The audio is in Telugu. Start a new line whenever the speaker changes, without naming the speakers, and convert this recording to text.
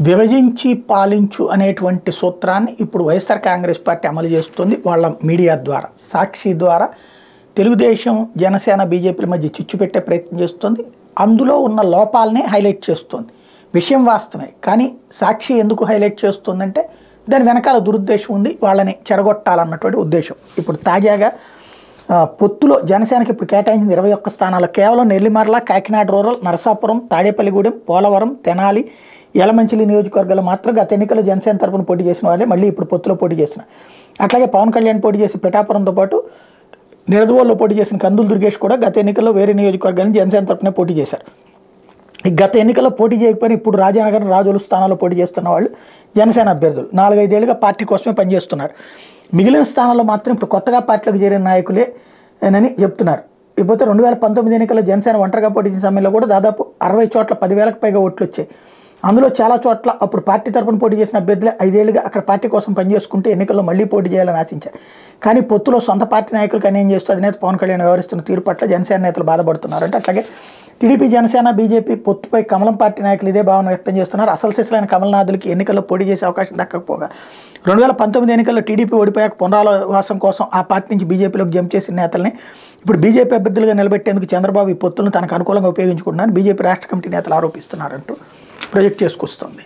విభజించి పాలించు అనేటువంటి సూత్రాన్ని ఇప్పుడు వైఎస్ఆర్ కాంగ్రెస్ పార్టీ అమలు చేస్తుంది వాళ్ళ మీడియా ద్వారా. సాక్షి ద్వారా తెలుగుదేశం జనసేన బీజేపీల మధ్య చిచ్చు పెట్టే ప్రయత్నం చేస్తుంది. అందులో ఉన్న లోపాలనే హైలైట్ చేస్తుంది. విషయం వాస్తవమే, కానీ సాక్షి ఎందుకు హైలైట్ చేస్తుందంటే దాని వెనకాల దురుద్దేశం ఉంది, వాళ్ళని చెడగొట్టాలన్నటువంటి ఉద్దేశం. ఇప్పుడు తాజాగా పొత్తులో జనసేనకి ఇప్పుడు కేటాయించిన 21 స్థానాలు కేవలం నెల్లిమర్ల, కాకినాడ రూరల్, నరసాపురం, తాడేపల్లిగూడెం, పోలవరం, తెనాలి, యలమంచిలి నియోజకవర్గాలు మాత్రం గత ఎన్నికల్లో జనసేన తరపున పోటీ చేసిన వాళ్ళే మళ్ళీ ఇప్పుడు పొత్తులో పోటీ చేసిన. అట్లాగే పవన్ కళ్యాణ్ పోటీ చేసి పిఠాపురంతో పాటు నిడదవోల్లో పోటీ చేసిన కందులు దుర్గేష్ కూడా గత ఎన్నికల్లో వేరే నియోజకవర్గాలను జనసేన తరపునే పోటీ చేశారు. గత ఎన్నికల్లో పోటీ చేయకపోయినా ఇప్పుడు రాజానగరం, రాజోలు స్థానాల్లో పోటీ చేస్తున్న వాళ్ళు జనసేన అభ్యర్థులు 4-5 ఏళ్ళుగా పార్టీ కోసమే పనిచేస్తున్నారు. మిగిలిన స్థానాల్లో మాత్రం ఇప్పుడు కొత్తగా పార్టీలోకి చేరిన నాయకులే అని చెప్తున్నారు. ఇకపోతే 2019 ఎన్నికల్లో జనసేన ఒంటరిగా పోటీ చేసిన సమయంలో కూడా దాదాపు 60 చోట్ల 10,000కు పైగా ఓట్లు వచ్చాయి. అందులో చాలా చోట్ల అప్పుడు పార్టీ తరపున పోటీ చేసిన అభ్యర్థులే 5 ఏళ్ళుగా అక్కడ పార్టీ కోసం పనిచేసుకుంటూ ఎన్నికల్లో మళ్ళీ పోటీ చేయాలని ఆశించారు. కానీ పొత్తులో సొంత పార్టీ నాయకులకు అన్యాయం చేస్తూ అధినేత పవన్ కళ్యాణ్ వ్యవహరిస్తున్న తీరు పట్ల జనసేన నేతలు బాధపడుతున్నారు. అంటే అట్లాగే టీడీపీ, జనసేన, బీజేపీ పొత్తుపై కమలం పార్టీ నాయకులు ఇదే భావన వ్యక్తం చేస్తున్నారు. అసలు సిసలైన కమలనాథులకి ఎన్నికల్లో పోటీ చేసే అవకాశం దక్కకపోగా 2019 ఎన్నికల్లో టీడీపీ ఓడిపోయాక పునరావాసం కోసం ఆ పార్టీ నుంచి బీజేపీలోకి జంప్ చేసిన నేతల్ని ఇప్పుడు బీజేపీ అభ్యర్థులుగా నిలబెట్టేందుకు చంద్రబాబు ఈ పొత్తులను తనకు అనుకూలంగా ఉపయోగించుకుంటున్నారని బీజేపీ రాష్ట్ర కమిటీ నేతలు ఆరోపిస్తున్నారంటూ ప్రొజెక్ట్ చేసుకొస్తుంది.